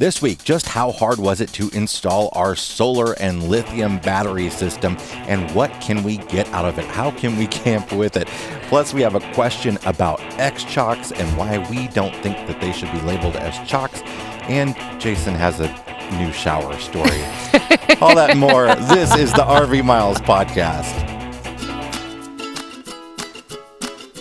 This week, just how hard was it to install our solar and lithium battery system, and what can we get out of it? How can we camp with it? Plus, we have a question about X-chocks and why we don't think that they should be labeled as chocks. And Jason has a new shower story. All that and more. This is the RV Miles Podcast.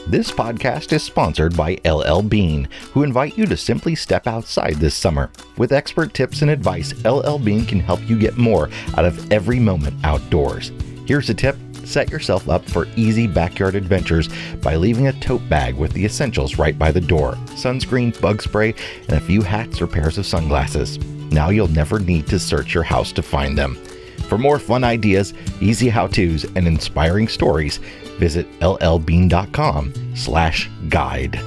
This podcast is sponsored by LL Bean, who invite you to simply step outside this summer. With expert tips and advice, LL Bean can help you get more out of every moment outdoors. Here's a tip. Set yourself up for easy backyard adventures by leaving a tote bag with the essentials right by the door. Sunscreen, bug spray, and a few hats or pairs of sunglasses. Now you'll never need to search your house to find them. For more fun ideas, easy how-tos, and inspiring stories, visit llbean.com/guide.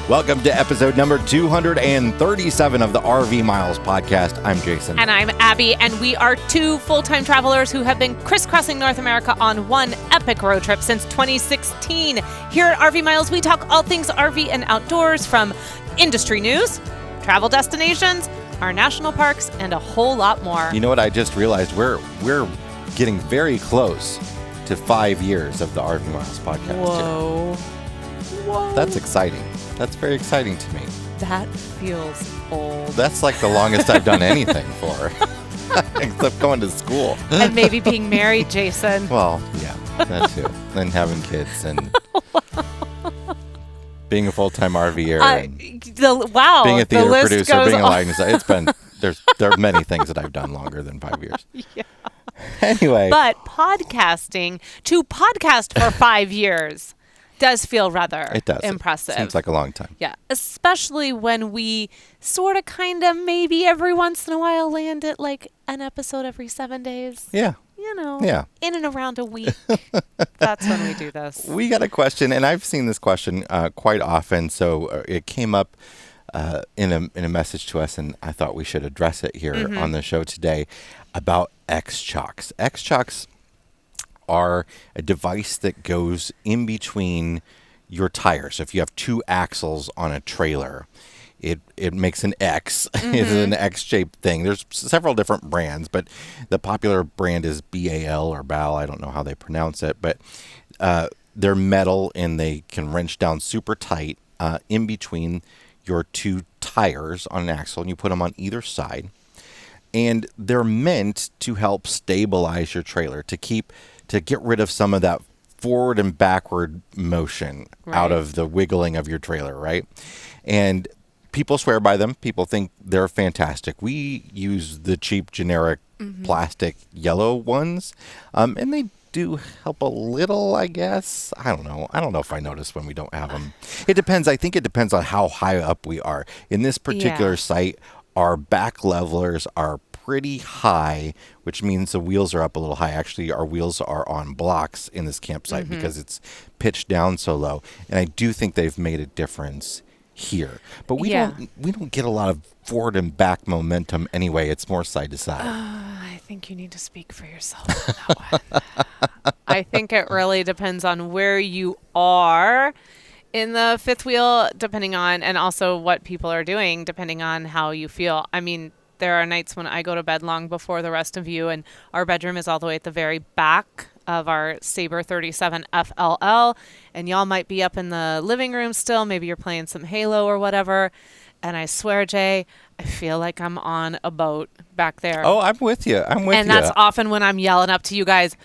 Welcome to episode number 237 of the RV Miles Podcast. I'm Jason. And I'm Abby, and we are two full-time travelers who have been crisscrossing North America on one epic road trip since 2016. Here at RV Miles, we talk all things RV and outdoors, from industry news, travel destinations, our national parks, and a whole lot more. You know what I just realized? We're getting very close to 5 years of the RV Miles Podcast. Whoa. That's exciting. That's very exciting to me. That feels old. That's like the longest I've done anything for, except going to school. And maybe being married, Jason. Well, yeah, that too. And having kids and being a full-time RVer. And being a theater producer, being a lighting designer. There are many things that I've done longer than 5 years. Yeah. Anyway. But to podcast for 5 years does feel rather impressive. It seems like a long time. Yeah, especially when we sort of kind of maybe every once in a while land at like an episode every 7 days. Yeah. You know, yeah. In and around a week. That's when we do this. We got a question, and I've seen this question quite often, so it came up in a message to us, and I thought we should address it here on the show today about Xchocks. Xchocks are a device that goes in between your tires. So if you have two axles on a trailer, it makes an X. It's an X-shaped thing. There's several different brands, but the popular brand is BAL or BAL. I don't know how they pronounce it, but they're metal and they can wrench down super tight in between your two tires on an axle, and you put them on either side. And they're meant to help stabilize your trailer, to get rid of some of that forward and backward motion out of the wiggling of your trailer, right? And people swear by them. People think they're fantastic. We use the cheap, generic plastic yellow ones, and they do help a little, I guess. I don't know. I don't know if I notice when we don't have them. It depends. I think it depends on how high up we are. In this particular site, our back levelers are pretty high, which means the wheels are up a little high. Actually, our wheels are on blocks in this campsite because it's pitched down so low. And I do think they've made a difference here. But we don't get a lot of forward and back momentum anyway. It's more side to side. I think you need to speak for yourself on that one. I think it really depends on where you are in the fifth wheel, depending on, and also what people are doing, depending on how you feel. I mean, there are nights when I go to bed long before the rest of you, and our bedroom is all the way at the very back of our Sabre 37 FLL, and y'all might be up in the living room still. Maybe you're playing some Halo or whatever, and I swear, Jay, I feel like I'm on a boat back there. Oh, I'm with you. And that's often when I'm yelling up to you guys,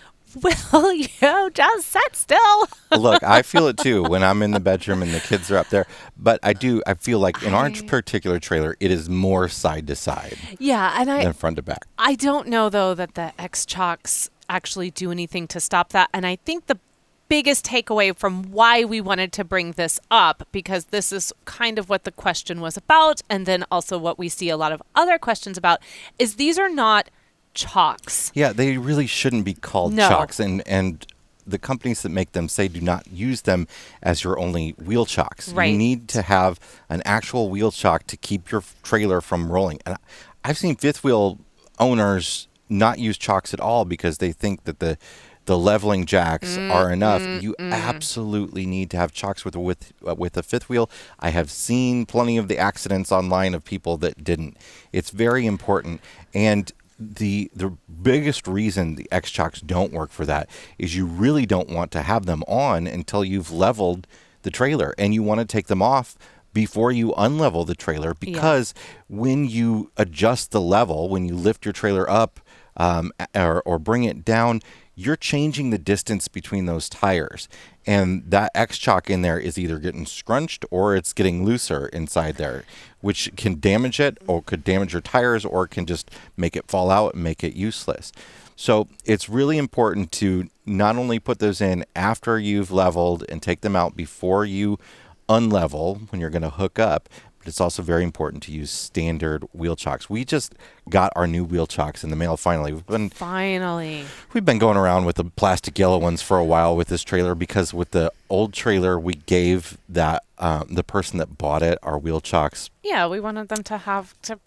will you just sit still? Look, I feel it too when I'm in the bedroom and the kids are up there. But I feel like in our particular trailer, it is more side to side. Yeah, than front to back. I don't know, though, that the Xchocks actually do anything to stop that. And I think the biggest takeaway from why we wanted to bring this up, because this is kind of what the question was about, and then also what we see a lot of other questions about, is these are not chocks. Yeah, they really shouldn't be called chocks. And the companies that make them say do not use them as your only wheel chocks. Right. You need to have an actual wheel chock to keep your trailer from rolling. And I've seen fifth wheel owners not use chocks at all because they think that the leveling jacks are enough. You absolutely need to have chocks with a fifth wheel. I have seen plenty of the accidents online of people that didn't. It's very important. And the biggest reason the Xchocks don't work for that is you really don't want to have them on until you've leveled the trailer, and you want to take them off before you unlevel the trailer, because when you adjust the level, when you lift your trailer up or bring it down, you're changing the distance between those tires. And that X-chock in there is either getting scrunched or it's getting looser inside there, which can damage it or could damage your tires, or can just make it fall out and make it useless. So it's really important to not only put those in after you've leveled and take them out before you unlevel when you're going to hook up, but it's also very important to use standard wheel chocks. We just got our new wheel chocks in the mail finally. We've been going around with the plastic yellow ones for a while with this trailer, because with the old trailer we gave that the person that bought it our wheel chocks. Yeah, we wanted them to have to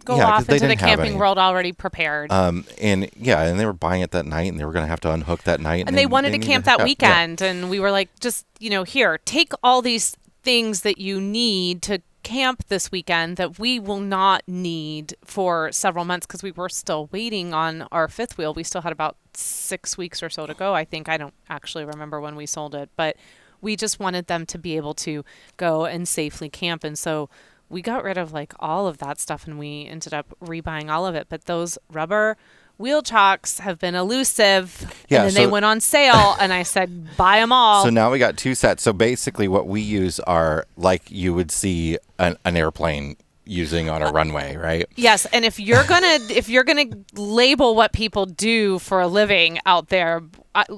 go off into the camping world already prepared. And they were buying it that night, and they were going to have to unhook that night. And they wanted to camp that weekend, and we were like, just, here, take all these things that you need to camp this weekend that we will not need for several months, because we were still waiting on our fifth wheel. We still had about 6 weeks or so to go, I think. I don't actually remember when we sold it, but we just wanted them to be able to go and safely camp. And so we got rid of like all of that stuff, and we ended up rebuying all of it. But those rubber wheel chocks have been elusive. Yeah, and then they went on sale, and I said, buy them all. So now we got 2 sets. So basically what we use are like you would see an airplane using on a runway, right? Yes, and if you're gonna label what people do for a living out there,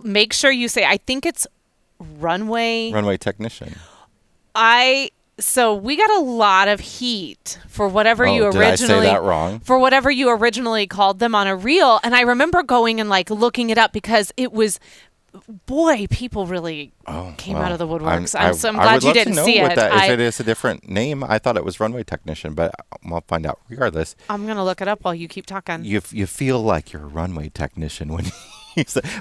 make sure you say, I think it's runway technician. So we got a lot of heat for whatever did I say that wrong? For whatever you originally called them on a reel. And I remember going and like looking it up, because it was, boy, people really came out of the woodworks. I'm glad you didn't see it. If it is a different name, I thought it was runway technician, but I'll find out regardless. I'm going to look it up while you keep talking. You feel like you're a runway technician when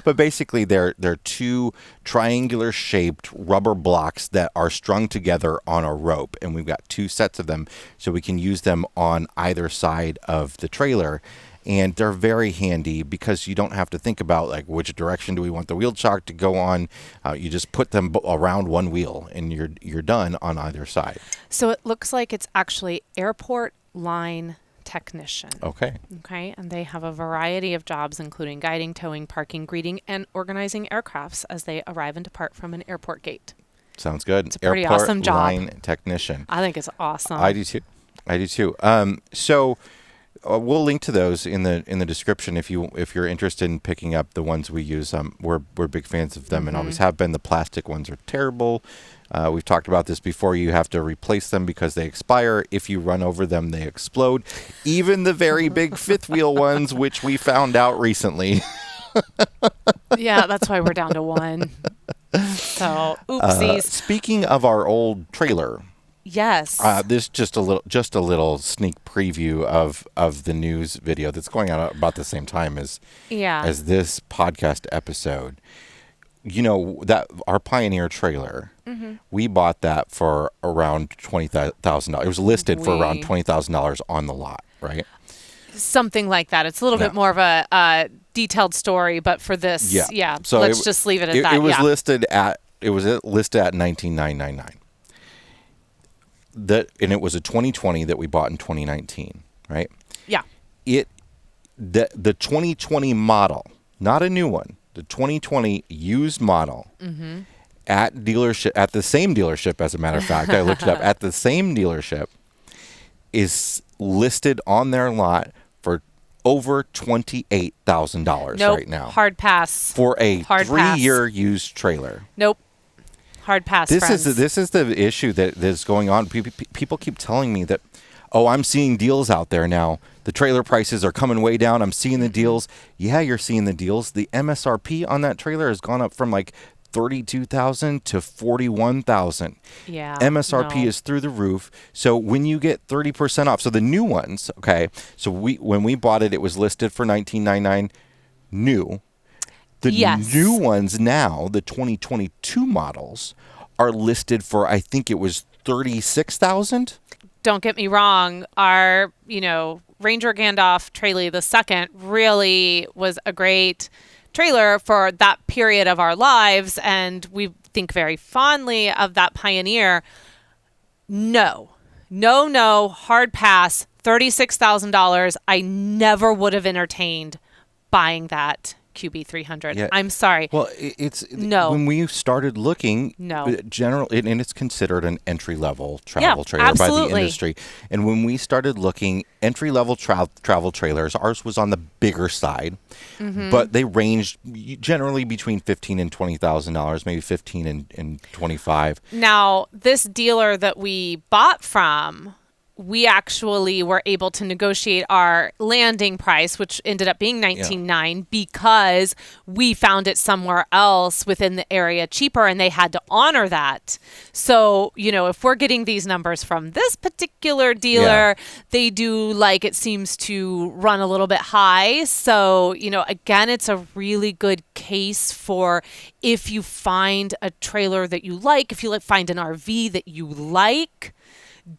but basically they're 2 triangular shaped rubber blocks that are strung together on a rope, and we've got 2 sets of them so we can use them on either side of the trailer. And they're very handy because you don't have to think about like which direction do we want the wheel chock to go on. You just put them around one wheel, and you're done on either side. So it looks like it's actually airport line technician. Okay. And they have a variety of jobs, including guiding, towing, parking, greeting, and organizing aircrafts as they arrive and depart from an airport gate. Sounds good. It's a pretty awesome job. Line technician. I think it's awesome. I do too. So we'll link to those in the description if you're interested in picking up the ones we use. We're big fans of them and always have been. The plastic ones are terrible. We've talked about this before. You have to replace them because they expire. If you run over them, they explode. Even the very big fifth wheel ones, which we found out recently. Yeah, that's why we're down to 1. So, oopsies. Speaking of our old trailer. Yes. This just a little sneak preview of the news video that's going out about the same time as this podcast episode. That our Pioneer trailer, we bought that for around $20,000. It was listed for around $20,000 on the lot, right? Something like that. It's a little bit more of a detailed story, but for this, So let's just leave it at that. It was listed at $19,999. And it was a 2020 that we bought in 2019, right? Yeah. The 2020 model, not a new one. The 2020 used model at the same dealership, as a matter of fact, I looked it up, at the same dealership is listed on their lot for over $28,000 right now. Hard pass. For a 3-year used trailer. Nope. Hard pass, This is the issue that's going on. People keep telling me that, I'm seeing deals out there now. The trailer prices are coming way down. I'm seeing the deals. Yeah, you're seeing the deals. The MSRP on that trailer has gone up from like $32,000 to $41,000. Yeah. MSRP no. is through the roof. So when you get 30% off, so the new ones, okay. So when we bought it, it was listed for $19.99 new. The Yes. new ones now, the 2022 models, are listed for, I think it was $36,000. Don't get me wrong. Our, Ranger Gandalf Trailer the second really was a great trailer for that period of our lives, and we think very fondly of that Pioneer. No, hard pass. $36,000. I never would have entertained buying that QB300. Yeah. I'm sorry. Well, No. when we started looking, No. and it's considered an entry-level travel trailer by the absolutely. industry. And when we started looking, entry-level travel trailers, ours was on the bigger side, but they ranged generally between $15,000 and $20,000, maybe $15,000 and $25,000. Now, this dealer that we bought from, we actually were able to negotiate our landing price, which ended up being $19,900, because we found it somewhere else within the area cheaper, and they had to honor that. So, if we're getting these numbers from this particular dealer, they do, it seems to run a little bit high. So, again, it's a really good case for if you find a trailer that you like, if you find an RV that you like,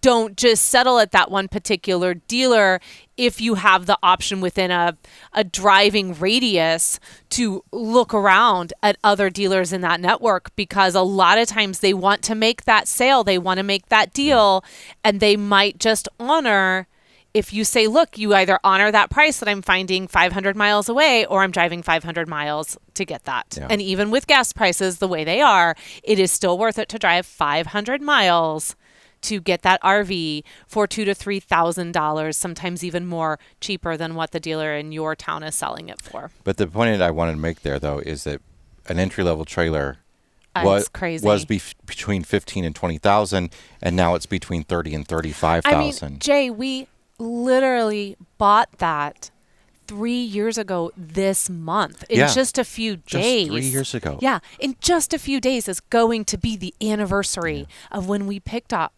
don't just settle at that one particular dealer if you have the option within a driving radius to look around at other dealers in that network, because a lot of times they want to make that sale, they want to make that deal, and they might just honor, if you say, look, you either honor that price that I'm finding 500 miles away, or I'm driving 500 miles to get that. Yeah. And even with gas prices the way they are, it is still worth it to drive 500 miles to get that RV for $2,000 to $3,000, sometimes even more cheaper than what the dealer in your town is selling it for. But the point that I wanted to make there, though, is that an entry-level trailer It's crazy. was between $15,000 and $20,000, and now it's between $30,000 and $35,000. I mean, Jay, we literally bought that 3 years ago this month, in just a few days. Just 3 years ago. Yeah, in just a few days is going to be the anniversary of when we picked up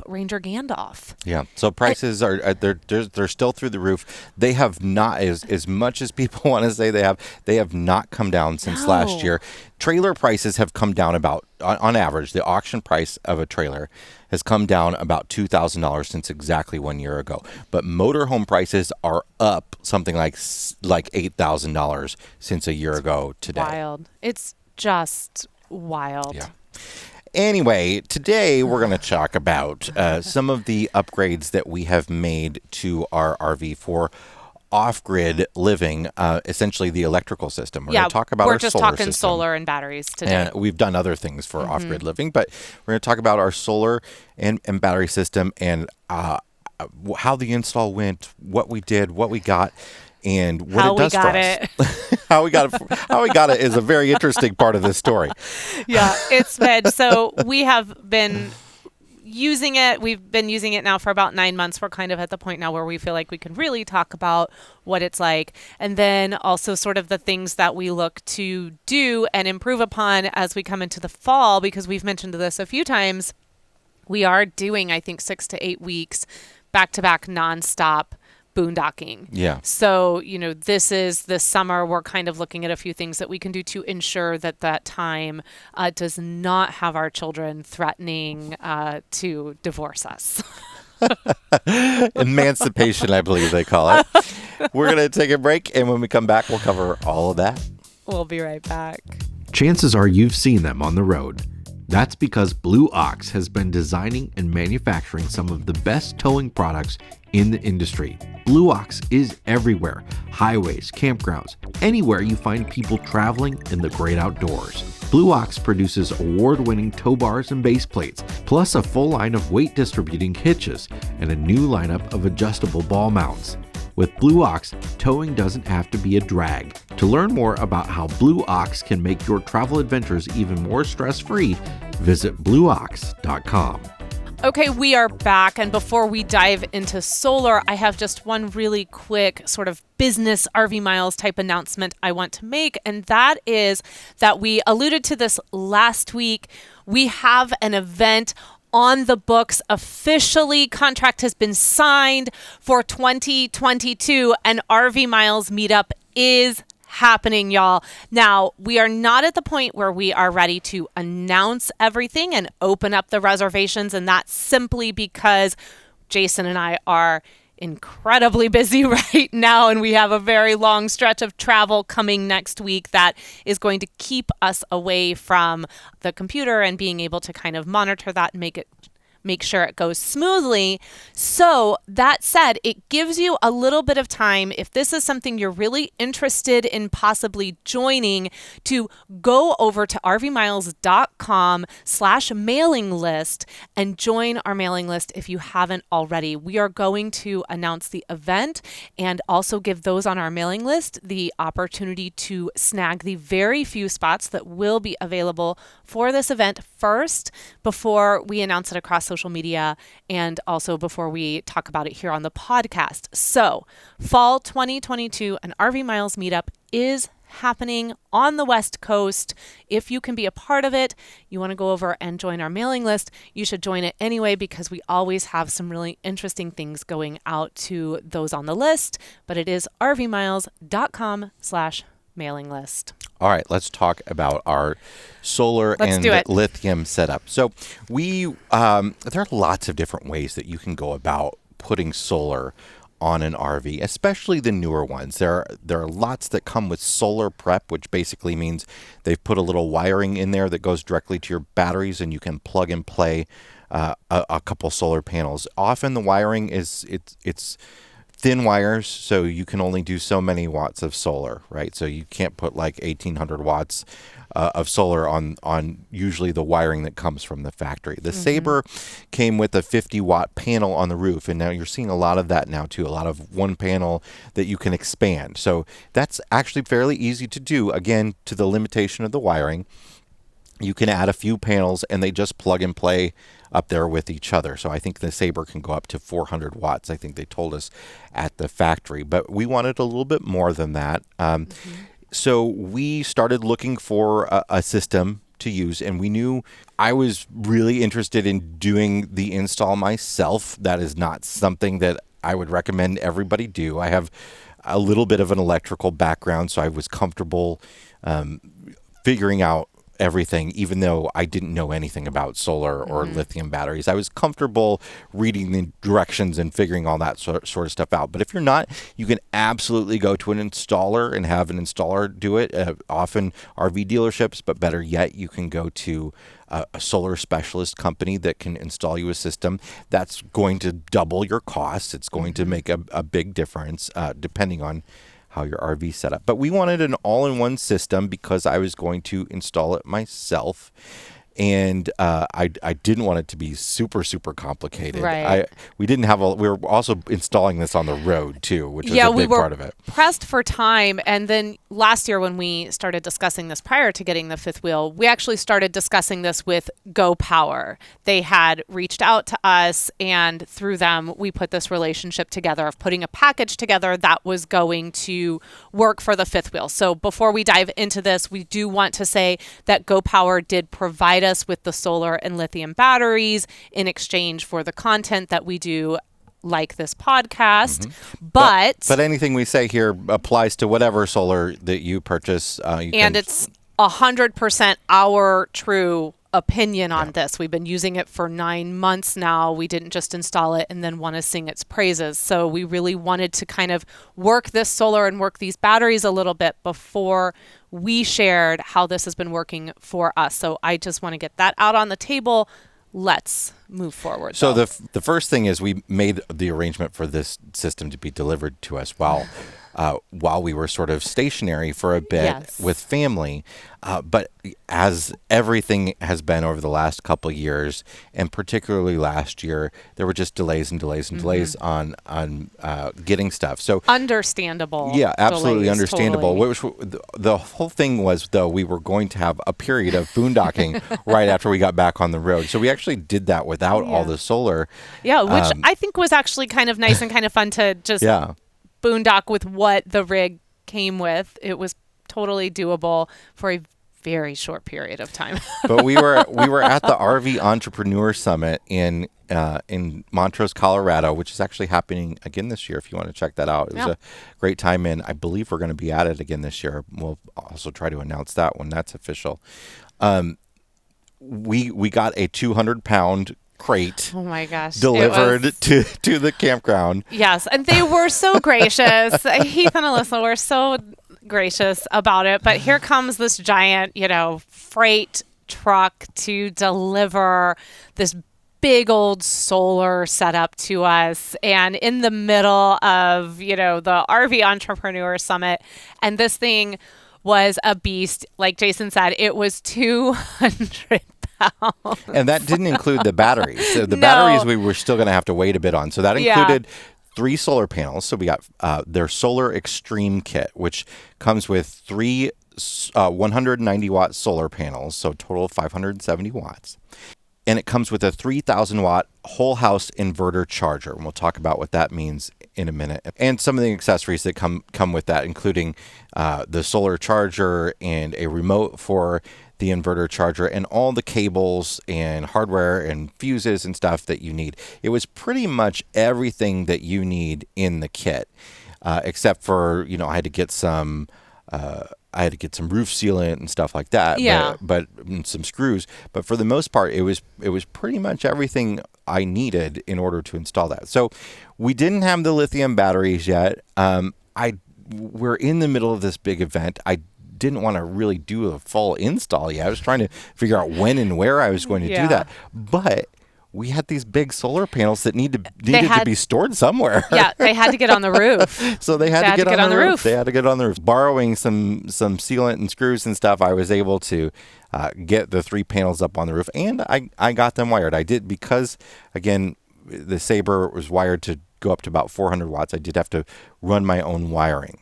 Ranger Gandalf. Yeah. So prices are they're still through the roof. They have not, as much as people want to say they have not come down since last year. Trailer prices have come down about, on average, the auction price of a trailer has come down about $2,000 since exactly 1 year ago. But motorhome prices are up something like $8,000 since a year ago today. Wild. It's just wild. Yeah. Anyway, today we're going to talk about some of the upgrades that we have made to our RV for off-grid living, essentially the electrical system. We're going to talk about our solar system. We're just talking solar and batteries today. And we've done other things for off-grid living, but we're going to talk about our solar and battery system and how the install went, what we did, what we got, and what how it does for us. How we got it is a very interesting part of this story. Yeah, it's been. So we have been using it. We've been using it now for about 9 months. We're kind of at the point now where we feel like we can really talk about what it's like. And then also sort of the things that we look to do and improve upon as we come into the fall, because we've mentioned this a few times. We are doing, I think, 6 to 8 weeks back-to-back nonstop boondocking. Yeah. So, this summer, we're kind of looking at a few things that we can do to ensure that time does not have our children threatening to divorce us. Emancipation, I believe they call it. We're going to take a break, and when we come back, we'll cover all of that. We'll be right back. Chances are you've seen them on the road. That's because Blue Ox has been designing and manufacturing some of the best towing products in the industry. Blue Ox is everywhere. Highways, campgrounds, anywhere you find people traveling in the great outdoors. Blue Ox produces award-winning tow bars and base plates, plus a full line of weight distributing hitches and a new lineup of adjustable ball mounts. With Blue Ox, towing doesn't have to be a drag. To learn more about how Blue Ox can make your travel adventures even more stress-free, visit blueox.com. Okay, we are back. And before we dive into solar, I have just one really quick sort of business RV Miles type announcement I want to make. And that is that we alluded to this last week. We have an event on the books officially. Contract has been signed for 2022, and RV Miles Meetup is happening, y'all. Now, we are not at the point where we are ready to announce everything and open up the reservations, and that's simply because Jason and I are incredibly busy right now, and we have a very long stretch of travel coming next week that is going to keep us away from the computer and being able to kind of monitor that and make sure it goes smoothly. So that said, it gives you a little bit of time, if this is something you're really interested in possibly joining, to go over to rvmiles.com/mailing list and join our mailing list if you haven't already. We are going to announce the event and also give those on our mailing list the opportunity to snag the very few spots that will be available for this event first, before we announce it across social media and also before we talk about it here on the podcast. So, fall 2022, an RV Miles Meetup is happening on the West Coast. If you can be a part of it, you want to go over and join our mailing list, you should join it anyway, because we always have some really interesting things going out to those on the list. But it is rvmiles.com/mailing list. All right, let's talk about our solar and lithium setup. So there are lots of different ways that you can go about putting solar on an RV, especially the newer ones. There are lots that come with solar prep, which basically means they've put a little wiring in there that goes directly to your batteries, and you can plug and play a couple solar panels. Often the wiring it's thin wires, so you can only do so many watts of solar, right? So you can't put like 1,800 watts of solar on usually the wiring that comes from the factory. The Sabre came with a 50-watt panel on the roof, and now you're seeing a lot of that now too, a lot of one panel that you can expand. So that's actually fairly easy to do, again, to the limitation of the wiring. You can add a few panels and they just plug and play up there with each other. So I think the Sabre can go up to 400 watts. I think they told us at the factory, but we wanted a little bit more than that. So we started looking for a system to use, and we knew I was really interested in doing the install myself. That is not something that I would recommend everybody do. I have a little bit of an electrical background, so I was comfortable figuring out everything, even though I didn't know anything about solar or lithium batteries. I was comfortable reading the directions and figuring all that sort of stuff out. But if you're not, you can absolutely go to an installer and have an installer do it. Often RV dealerships, but better yet, you can go to a solar specialist company that can install you a system. That's going to double your costs. It's going to make a big difference depending on how your RV set up. But we wanted an all-in-one system because I was going to install it myself. And I didn't want it to be super, super complicated. Right. We were also installing this on the road too, which was a big part of it. Pressed for time. And then last year when we started discussing this prior to getting the fifth wheel, we actually started discussing this with GoPower. They had reached out to us, and through them, we put this relationship together of putting a package together that was going to work for the fifth wheel. So before we dive into this, we do want to say that GoPower did provide us with the solar and lithium batteries in exchange for the content that we do, like this podcast. But anything we say here applies to whatever solar that you purchase. It's 100% our true opinion on this. We've been using it for 9 months now. We didn't just install it and then want to sing its praises. So we really wanted to kind of work this solar and work these batteries a little bit before we shared how this has been working for us. So I just want to get that out on the table. Let's move forward. So the first thing is we made the arrangement for this system to be delivered to us while while we were sort of stationary for a bit Yes. with family. But as everything has been over the last couple of years, and particularly last year, there were just delays and delays and delays on getting stuff. So Understandable. yeah, absolutely delays, understandable. totally. The whole thing was, though, we were going to have a period of boondocking right after we got back on the road. So we actually did that without all the solar. Yeah, which I think was actually kind of nice and kind of fun to just Yeah. boondock with what the rig came with. It was totally doable for a very short period of time. But we were at the RV Entrepreneur Summit in Montrose, Colorado, which is actually happening again this year. If you want to check that out, it was a great time, and I believe we're going to be at it again this year. We'll also try to announce that when that's official. We got a 200-pound crate. Oh my gosh. Delivered to the campground. Yes, and they were so gracious. Heath and Alyssa were so gracious about it. But here comes this giant, freight truck to deliver this big old solar setup to us, and in the middle of, the RV Entrepreneur Summit. And this thing was a beast. Like Jason said, it was 200 pounds. And that didn't include the batteries. So the No. batteries we were still going to have to wait a bit on. So that included 3 solar panels. So we got their Solar Extreme kit, which comes with 3 190-watt solar panels, so total of 570 watts. And it comes with a 3,000-watt whole house inverter charger. And we'll talk about what that means in a minute. And some of the accessories that come with that, including the solar charger and a remote for the inverter charger and all the cables and hardware and fuses and stuff that you need. It was pretty much everything that you need in the kit, except for, I had to get some roof sealant and stuff like that. Yeah. But some screws. But for the most part, it was pretty much everything I needed in order to install that. So we didn't have the lithium batteries yet. We're in the middle of this big event. I didn't want to really do a full install yet. I was trying to figure out when and where I was going to do that. But we had these big solar panels that needed to be stored somewhere. Yeah, they had to get on the roof. So they had to get on the roof. They had to get on the roof. Borrowing some sealant and screws and stuff, I was able to get the 3 panels up on the roof, and I got them wired. I did because, again, the Sabre was wired to go up to about 400 watts. I did have to run my own wiring.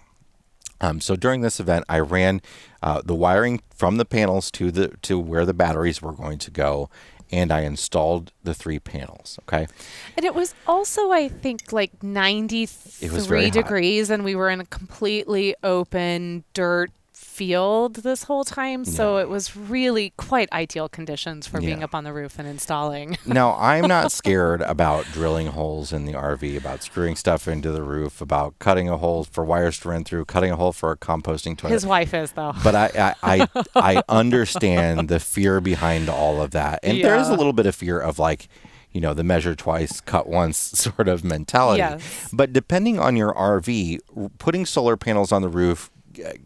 So during this event, I ran the wiring from the panels to where the batteries were going to go, and I installed the 3 panels. Okay. And it was also, I think, like 93 degrees, and we were in a completely open dirt field this whole time. So it was really quite ideal conditions for being up on the roof and installing. Now, I'm not scared about drilling holes in the RV, about screwing stuff into the roof, about cutting a hole for wires to run through, cutting a hole for a composting toilet. His wife is, though. But I understand the fear behind all of that. And there is a little bit of fear of, like, the measure twice, cut once sort of mentality. Yes. But depending on your RV, putting solar panels on the roof,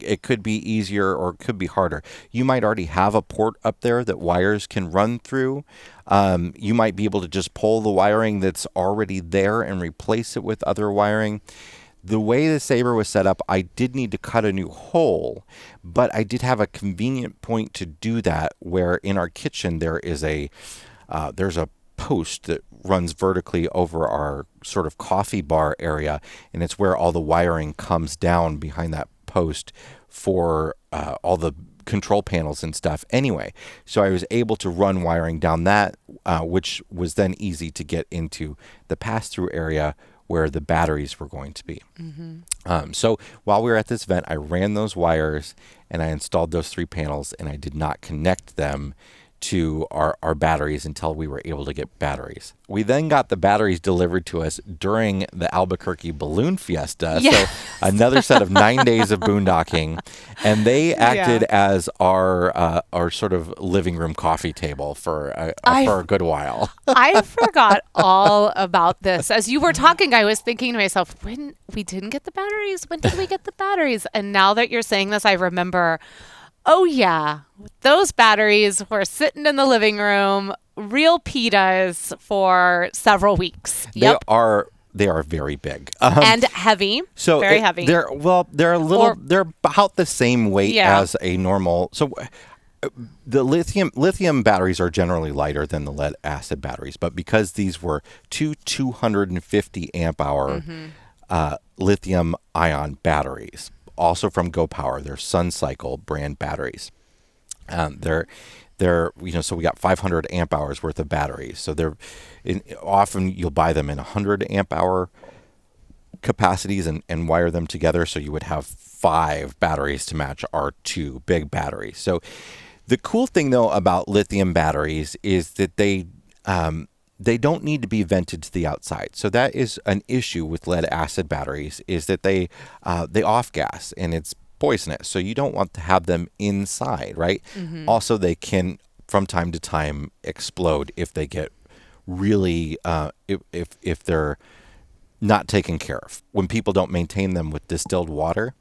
it could be easier or it could be harder. You might already have a port up there that wires can run through. You might be able to just pull the wiring that's already there and replace it with other wiring. The way the Sabre was set up, I did need to cut a new hole, but I did have a convenient point to do that, where in our kitchen there's a post that runs vertically over our sort of coffee bar area, and it's where all the wiring comes down behind that post for all the control panels and stuff anyway. So I was able to run wiring down that, which was then easy to get into the pass-through area where the batteries were going to be. Mm-hmm. So while we were at this event, I ran those wires and I installed those 3 panels, and I did not connect them to our batteries until we were able to get batteries. We then got the batteries delivered to us during the Albuquerque Balloon Fiesta. Yes. So another set of 9 days of boondocking, and they acted as our sort of living room coffee table for a good while. I forgot all about this. As you were talking, I was thinking to myself, when we didn't get the batteries, when did we get the batteries? And now that you're saying this, I remember, oh yeah, those batteries were sitting in the living room, real pitas for several weeks. They are they are very big. And heavy. So very heavy. They're they're about the same weight as a normal. So the lithium batteries are generally lighter than the lead acid batteries, but because these were two 250 amp hour lithium ion batteries, also from GoPower, they're Sun Cycle brand batteries. They're so we got 500 amp hours worth of batteries. So often you'll buy them in 100 amp hour capacities and wire them together. So you would have 5 batteries to match our 2 big batteries. So the cool thing though about lithium batteries is that they don't need to be vented to the outside. So that is an issue with lead acid batteries, is that they off gas and it's poisonous. So you don't want to have them inside, right? Also, they can from time to time explode if they get really if they're not taken care of. When people don't maintain them with distilled water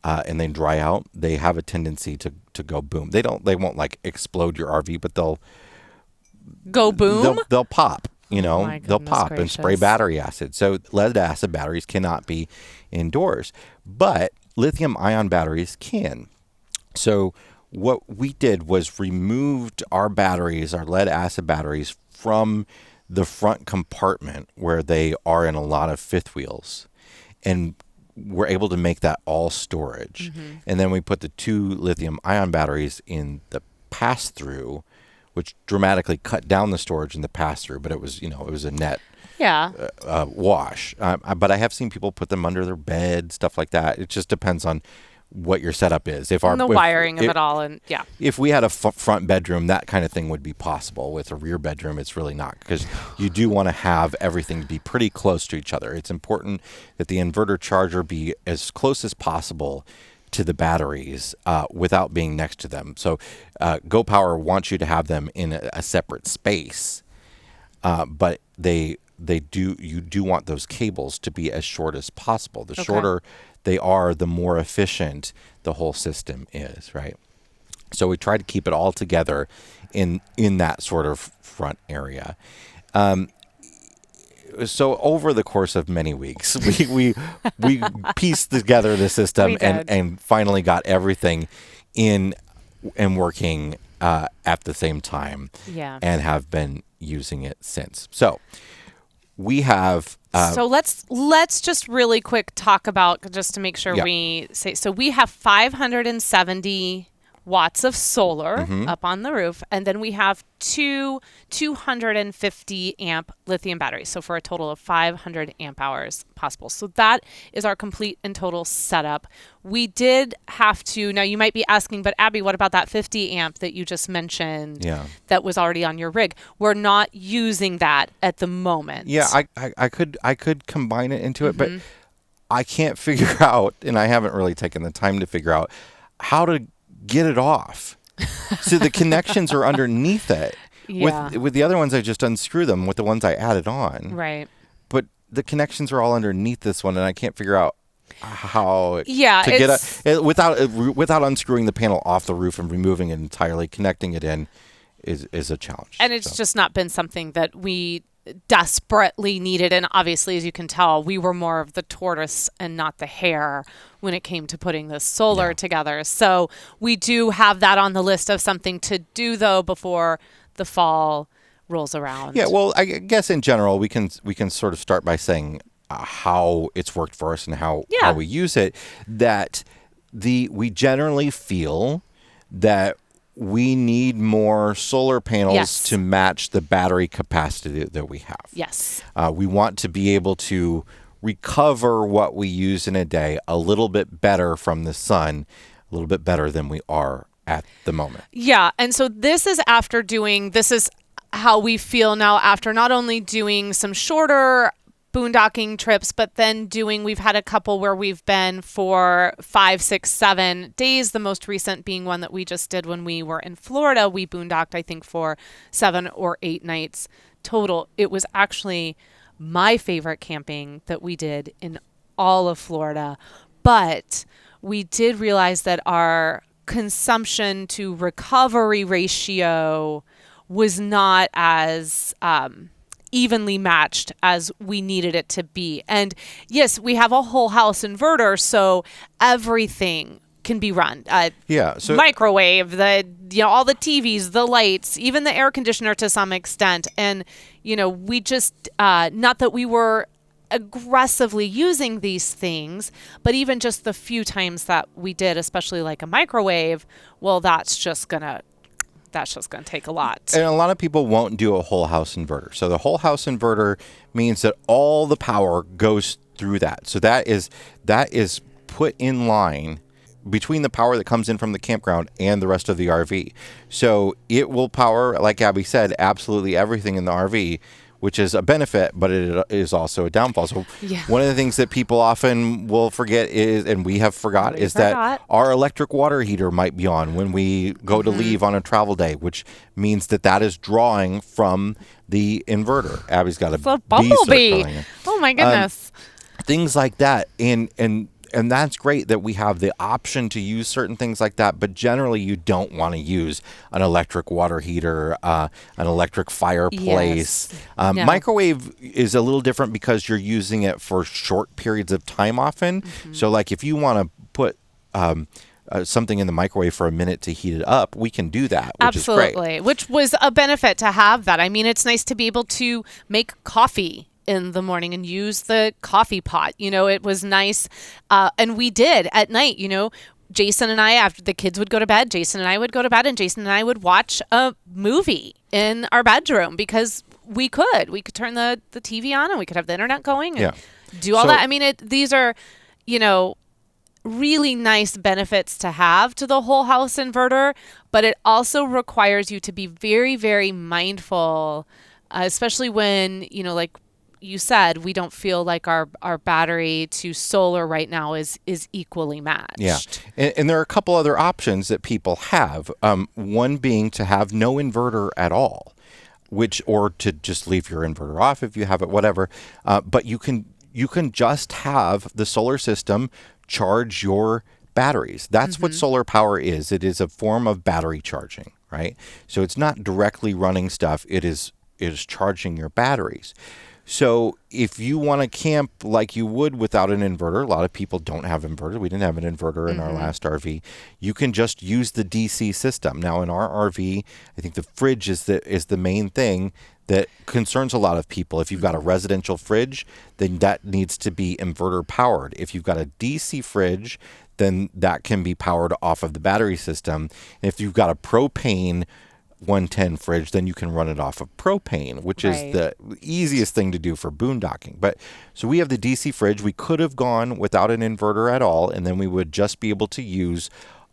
and they dry out, they have a tendency to go boom. They won't like explode your RV, but they'll go boom. They'll pop. My They'll pop gracious. and spray battery acid. So lead acid batteries cannot be indoors, but lithium ion batteries can. So what we did was removed our batteries, our lead acid batteries, from the front compartment where they are in a lot of fifth wheels, and we're able to make that all storage. And then we put the 2 lithium ion batteries in the pass-through, which dramatically cut down the storage in the pass-through, but it was a net wash. But I have seen people put them under their bed, stuff like that. It just depends on what your setup is. If the wiring of it all, and if we had a front bedroom, that kind of thing would be possible. With a rear bedroom, it's really not, because you do want to have everything be pretty close to each other. It's important that the inverter charger be as close as possible to the batteries without being next to them. So GoPower wants you to have them in a separate space, but you do want those cables to be as short as possible. The shorter they are, the more efficient the whole system is, right? So we try to keep it all together in that sort of front area. So over the course of many weeks, we pieced together the system and finally got everything in and working at the same time, and have been using it since. So we have. So let's just really quick talk about, just to make sure we say. So we have 570 watts of solar up on the roof, and then we have 2 250 amp lithium batteries, so for a total of 500 amp hours possible. So that is our complete and total setup. We did have to, now you might be asking, but Abby, what about that 50 amp that you just mentioned that was already on your rig? We're not using that at the moment. I could combine it into it, but I can't figure out, and I haven't really taken the time to figure out how to get it off. So the connections are underneath it. With the other ones, I just unscrew them. With the ones I added on, right? But the connections are all underneath this one, and I can't figure out how to get it without unscrewing the panel off the roof and removing it entirely. Connecting it in is a challenge. And it's just not been something that we desperately needed, and obviously, as you can tell, we were more of the tortoise and not the hare when it came to putting this solar together. So we do have that on the list of something to do, though, before the fall rolls around. Well, I guess in general we can sort of start by saying how it's worked for us and how we use it. That we generally feel that we need more solar panels to match the battery capacity that we have. Yes. We want to be able to recover what we use in a day a little bit better from the sun, a little bit better than we are at the moment. Yeah. And so this is how we feel now after not only doing some shorter boondocking trips, but then we've had a couple where we've been for 5, 6, 7 days. The most recent being one that we just did when we were in Florida. We boondocked, I think, for 7 or 8 nights total. It was actually my favorite camping that we did in all of Florida. But we did realize that our consumption to recovery ratio was not as evenly matched as we needed it to be. And yes, we have a whole house inverter, so everything can be run. So Microwave, all the TVs, the lights, even the air conditioner to some extent. And, we just, not that we were aggressively using these things, but even just the few times that we did, especially like a microwave, well, that's just gonna take a lot. And a lot of people won't do a whole house inverter. So the whole house inverter means that all the power goes through that. So that is put in line between the power that comes in from the campground and the rest of the RV. So it will power, like Abby said, absolutely everything in the RV, which is a benefit, but it is also a downfall. So one of the things that people often will forget is, and we have is that our electric water heater might be on when we go to leave on a travel day, which means that is drawing from the inverter. Abby's got a bumblebee. Oh my goodness. Things like that. And that's great that we have the option to use certain things like that, but generally you don't want to use an electric water heater, an electric fireplace. No. Microwave is a little different because you're using it for short periods of time often. So like if you want to put something in the microwave for a minute to heat it up, we can do that, which is great. Absolutely, which was a benefit to have that. I mean, it's nice to be able to make coffee in the morning and use the coffee pot. It was nice. And we did at night, Jason and I, after the kids would go to bed, Jason and I would go to bed, and Jason and I would watch a movie in our bedroom because we could turn the TV on and we could have the internet going and do all that. I mean, these are, really nice benefits to have to the whole house inverter, but it also requires you to be very, very mindful, especially when, like you said, we don't feel like our battery to solar right now is equally matched. Yeah. And there are a couple other options that people have. One being to have no inverter at all, or to just leave your inverter off if you have it, whatever. But you can just have the solar system charge your batteries. That's what solar power is. It is a form of battery charging, right? So it's not directly running stuff. It is charging your batteries. So if you want to camp like you would without an inverter, a lot of people don't have inverters. We didn't have an inverter in our last RV. You can just use the DC system. Now in our RV, I think the fridge is the main thing that concerns a lot of people. If you've got a residential fridge, then that needs to be inverter powered. If you've got a DC fridge, then that can be powered off of the battery system. And if you've got a propane 110 fridge, then you can run it off of propane, which is the easiest thing to do for boondocking. But so we have the DC fridge. We could have gone without an inverter at all, and then we would just be able to use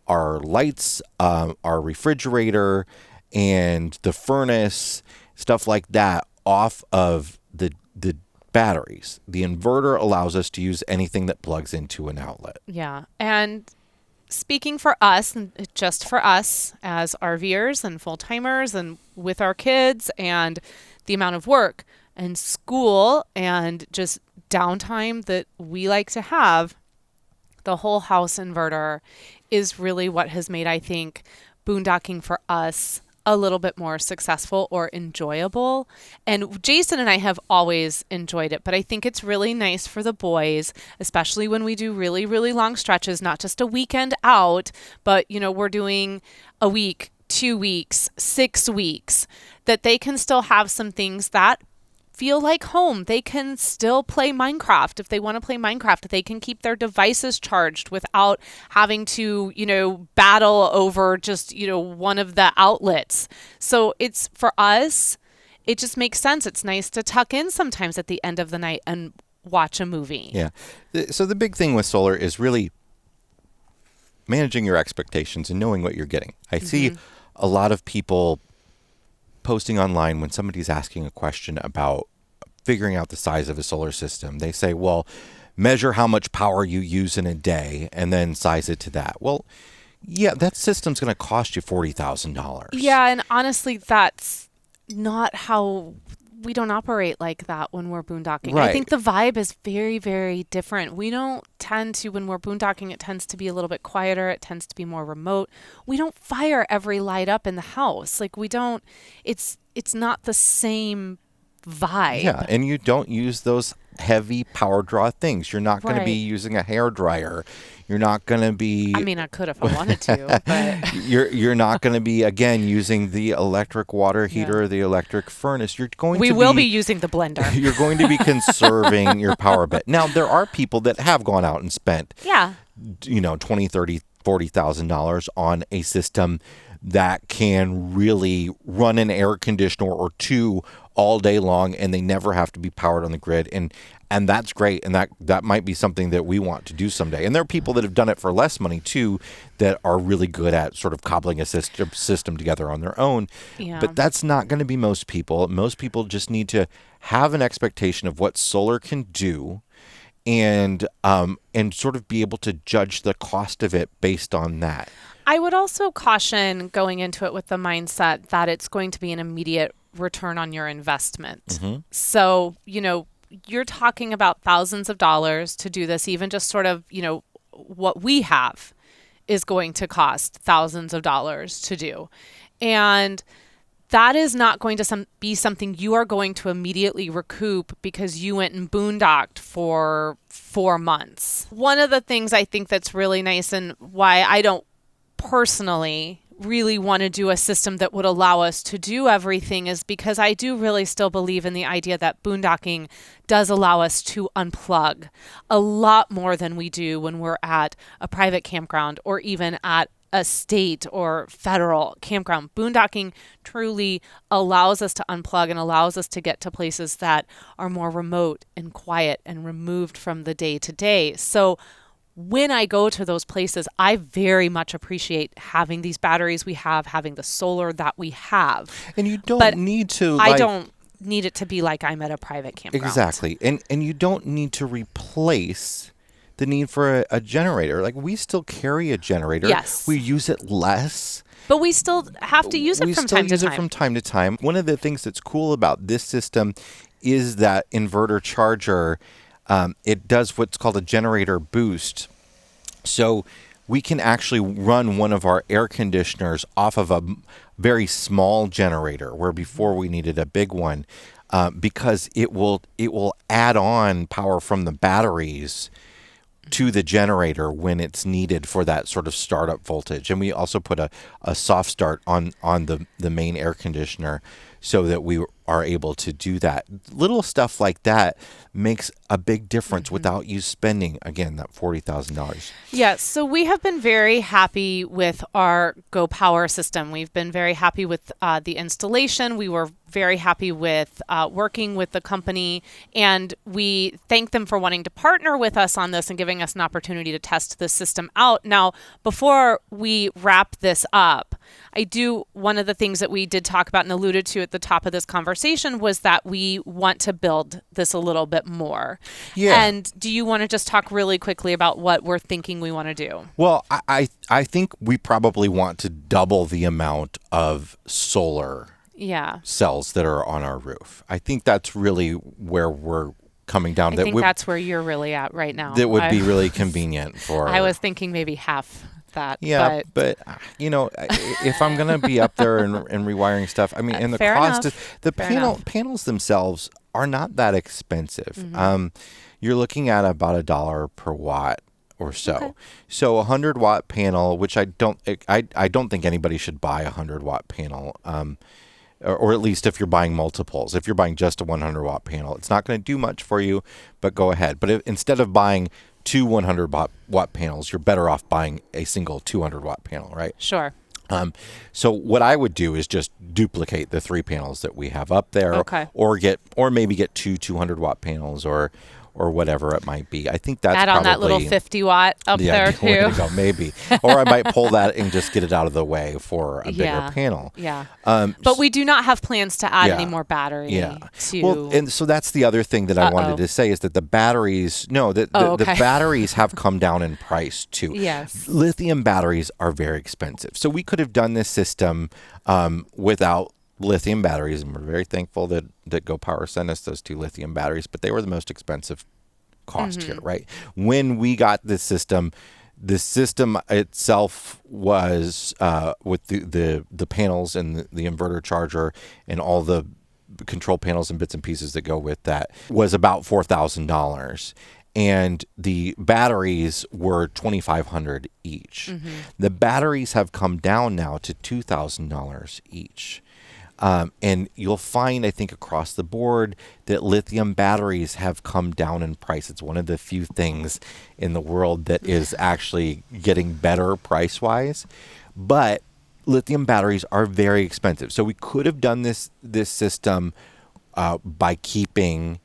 our lights, our refrigerator, and the furnace, stuff like that, off of the batteries. The inverter allows us to use anything that plugs into an outlet. Yeah. And speaking for us, just for us as RVers and full-timers and with our kids and the amount of work and school and just downtime that we like to have, the whole house inverter is really what has made, I think, boondocking for us a little bit more successful or enjoyable. And Jason and I have always enjoyed it, but I think it's really nice for the boys, especially when we do really, really long stretches, not just a weekend out, but, we're doing a week, 2 weeks, 6 weeks, that they can still have some things that feel like home. They can still play Minecraft. If they want to play Minecraft, they can keep their devices charged without having to, battle over just, one of the outlets. So it's, for us, it just makes sense. It's nice to tuck in sometimes at the end of the night and watch a movie. Yeah. So the big thing with solar is really managing your expectations and knowing what you're getting. I see a lot of people posting online when somebody's asking a question about figuring out the size of a solar system. They say, well, measure how much power you use in a day and then size it to that. Well, yeah, that system's going to cost you $40,000. Yeah, and honestly, that's not how we don't operate like that when we're boondocking. Right. I think the vibe is very, very different. We don't tend to, when we're boondocking, it tends to be a little bit quieter. It tends to be more remote. We don't fire every light up in the house. Like we don't, it's not the same vibe. Yeah, and you don't use those heavy power draw things. You're not going to be Right. using a hair dryer. You're not going to be I mean, I could if I wanted to, but you're not going to be again using the electric water heater or the electric furnace. You're going we to will be using the blender. you're going to be conserving your power bit. Now, there are people that have gone out and spent Yeah. $20, $30, $40,000 on a system that can really run an air conditioner or two all day long, and they never have to be powered on the grid. And that's great, and that might be something that we want to do someday. And there are people that have done it for less money too, that are really good at sort of cobbling a system together on their own. Yeah. But that's not going to be most people. Most people just need to have an expectation of what solar can do, and sort of be able to judge the cost of it based on that. I would also caution going into it with the mindset that it's going to be an immediate return on your investment. So, you're talking about thousands of dollars to do this, even just sort of, what we have is going to cost thousands of dollars to do. And that is not going to be something you are going to immediately recoup because you went and boondocked for 4 months. One of the things I think that's really nice, and why I don't personally really want to do a system that would allow us to do everything, is because I do really still believe in the idea that boondocking does allow us to unplug a lot more than we do when we're at a private campground or even at a state or federal campground. Boondocking truly allows us to unplug and allows us to get to places that are more remote and quiet and removed from the day to day. So when I go to those places, I very much appreciate having these batteries we have, having the solar that we have. And you don't need to. I don't need it to be like I'm at a private campground. Exactly. And you don't need to replace the need for a generator. Like, we still carry a generator. Yes. We use it less. But we still have to use it from time to time. We still use it from time to time. One of the things that's cool about this system is that inverter charger. It does what's called a generator boost. So we can actually run one of our air conditioners off of a very small generator, where before we needed a big one, because it will add on power from the batteries to the generator when it's needed for that sort of startup voltage. And we also put a soft start on the main air conditioner so that we are able to do that. Little stuff like that makes a big difference without you spending, again, that $40,000. Yeah, so we have been very happy with our GoPower system. We've been very happy with the installation. We were very happy with working with the company, and we thank them for wanting to partner with us on this and giving us an opportunity to test this system out. Now, before we wrap this up, one of the things that we did talk about and alluded to at the top of this conversation was that we want to build this a little bit more. Yeah. And do you want to just talk really quickly about what we're thinking we want to do? Well, I think we probably want to double the amount of solar cells that are on our roof. I think that's really where we're coming down. I think that's where you're really at right now. That would be really convenient for... I was thinking maybe half that. Yeah, but if I'm going to be up there and rewiring stuff, I mean, and the cost of the panels themselves are not that expensive. You're looking at about $1 per watt or so. Okay. So a 100-watt panel, which I don't think anybody should buy a 100-watt panel. Or at least if you're buying multiples. If you're buying just a 100-watt panel, it's not going to do much for you, but go ahead. But instead of buying two 100-watt panels, you're better off buying a single 200-watt panel, right? Sure. So what I would do is just duplicate the 3 panels that we have up there, or maybe get two 200-watt panels, or whatever it might be. I think that's add on that little 50-watt up there too. Way to go, maybe. Or I might pull that and just get it out of the way for a bigger panel. Yeah. But we do not have plans to add any more battery. Yeah. Well, and so that's the other thing that I wanted to say is that the batteries, the batteries have come down in price too. Yes. Lithium batteries are very expensive. So we could have done this system without lithium batteries, and we're very thankful that GoPower sent us those 2 lithium batteries, but they were the most expensive cost here, right? When we got this system, the system itself was with the panels and the inverter charger and all the control panels and bits and pieces that go with that was about $4,000. And the batteries were $2,500 each. The batteries have come down now to $2,000 each. And you'll find, I think, across the board that lithium batteries have come down in price. It's one of the few things in the world that is actually getting better price-wise. But lithium batteries are very expensive. So we could have done this system by keeping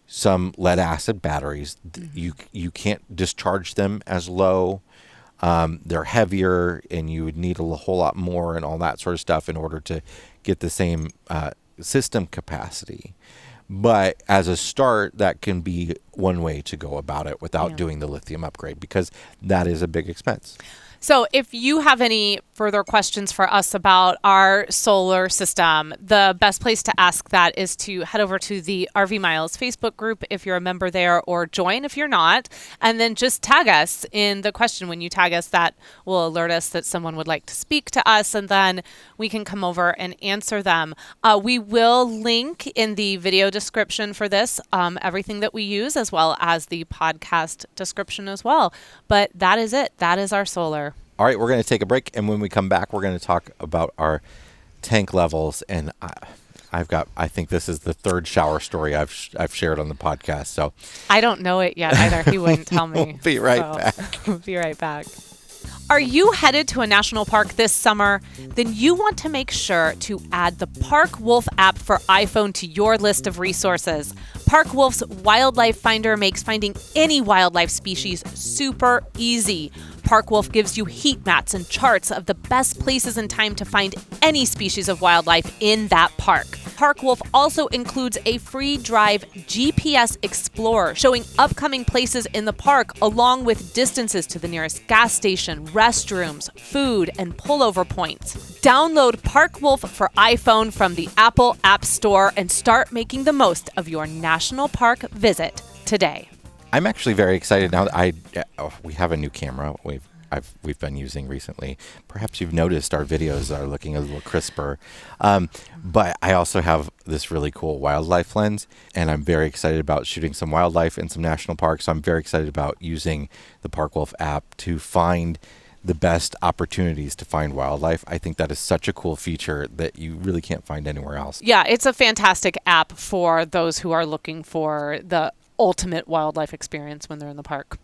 some lead acid batteries. You can't discharge them as low. They're heavier, and you would need a whole lot more and all that sort of stuff in order to get the same system capacity. But as a start, that can be one way to go about it without doing the lithium upgrade, because that is a big expense. So if you have any further questions for us about our solar system, the best place to ask that is to head over to the RV Miles Facebook group if you're a member there, or join if you're not, and then just tag us in the question. When you tag us, that will alert us that someone would like to speak to us, and then we can come over and answer them. We will link in the video description for this everything that we use, as well as the podcast description as well. But that is it. That is our solar. All right, we're going to take a break, and when we come back, we're going to talk about our tank levels. And I think this is the third shower story I've shared on the podcast. So I don't know it yet either. He wouldn't tell me. We'll be right back. We'll be right back. Are you headed to a national park this summer? Then you want to make sure to add the Park Wolf app for iPhone to your list of resources. Park Wolf's Wildlife Finder makes finding any wildlife species super easy. Park Wolf gives you heat maps and charts of the best places and time to find any species of wildlife in that park. Park Wolf also includes a free drive GPS Explorer showing upcoming places in the park, along with distances to the nearest gas station, restrooms, food, and pullover points. Download Park Wolf for iPhone from the Apple App Store and start making the most of your national park visit today. I'm actually very excited now that we have a new camera we've been using recently. Perhaps you've noticed our videos are looking a little crisper. But I also have this really cool wildlife lens, and I'm very excited about shooting some wildlife in some national parks. So I'm very excited about using the Park Wolf app to find the best opportunities to find wildlife. I think that is such a cool feature that you really can't find anywhere else. Yeah, it's a fantastic app for those who are looking for the ultimate wildlife experience when they're in the park.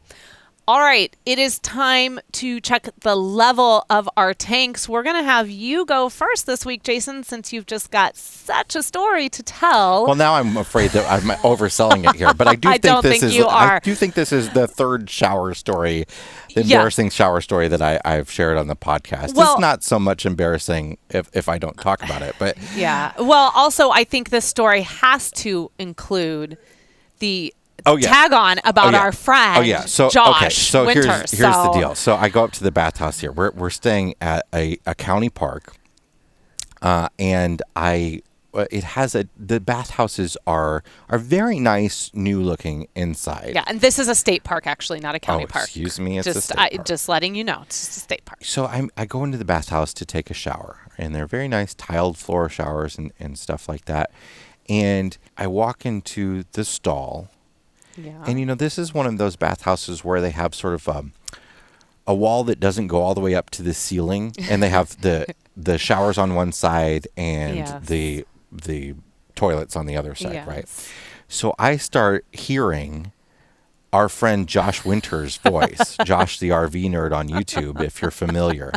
All right, it is time to check the level of our tanks. We're going to have you go first this week, Jason, since you've just got such a story to tell. Well, now I'm afraid that I'm overselling it here, but I do think this is the third shower story, the embarrassing shower story that I've shared on the podcast. Well, it's not so much embarrassing if I don't talk about it, but yeah. Well, also I think this story has to include the tag on about our friend Josh Winters. Here's the deal. So I go up to the bathhouse here. We're staying at a county park, and the bathhouses are very nice, new looking inside. Yeah, and this is a state park, actually, not a county park. Excuse me, it's a state park. Just letting you know, it's just a state park. So I go into the bathhouse to take a shower, and they're very nice tiled floor showers and stuff like that. And I walk into the stall. Yeah. And, this is one of those bathhouses where they have sort of a wall that doesn't go all the way up to the ceiling. And they have the showers on one side and the toilets on the other side, right? So I start hearing our friend Josh Winters' voice, Josh the RV nerd on YouTube, if you're familiar.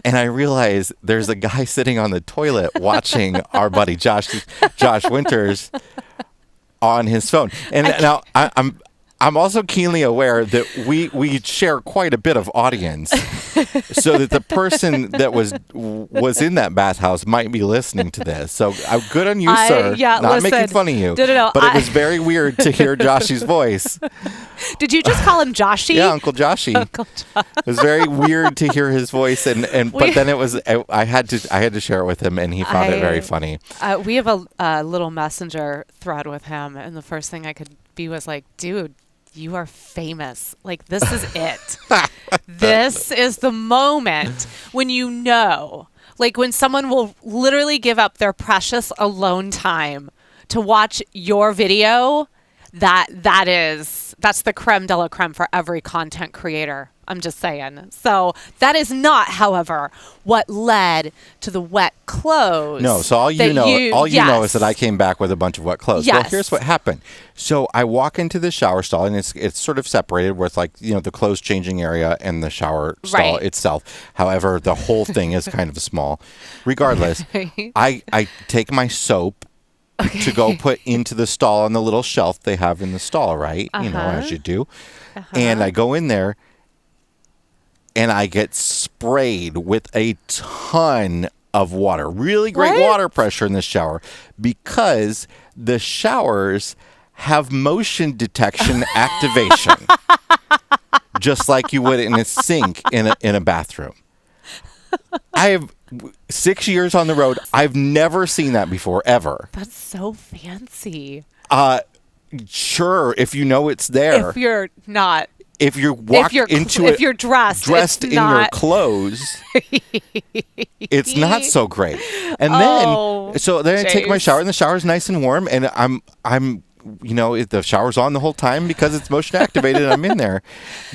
And I realize there's a guy sitting on the toilet watching our buddy Josh Winters on his phone. And now I'm also keenly aware that we share quite a bit of audience, so that the person that was in that bathhouse might be listening to this. So good on you, sir. Not making fun of you. No, but it was very weird to hear Joshy's voice. Did you just call him Joshy? Yeah, Uncle Joshy. Uncle Josh. It was very weird to hear his voice, but then it was I had to share it with him, and he found it very funny. We have a little messenger thread with him, and the first thing I could be was like, dude, you are famous. Like, this is it. This is the moment when Like when someone will literally give up their precious alone time to watch your video, that's the creme de la creme for every content creator. I'm just saying. So that is not, however, what led to the wet clothes. No, so all you know is that I came back with a bunch of wet clothes. Yes. Well, here's what happened. So I walk into the shower stall, and it's sort of separated with the clothes changing area and the shower stall itself. However, the whole thing is kind of small. Regardless, I take my soap to go put into the stall on the little shelf they have in the stall, right? As you do. And I go in there, and I get sprayed with a ton of water. Really great water pressure in the shower because the showers have motion detection activation, just like you would in a sink in a bathroom. I have 6 years on the road. I've never seen that before, ever. That's so fancy. Sure, if you know it's there. If you're not. If you're dressed in your clothes, it's not so great. And then I take my shower, and the shower's nice and warm, and I'm the shower's on the whole time because it's motion activated and I'm in there.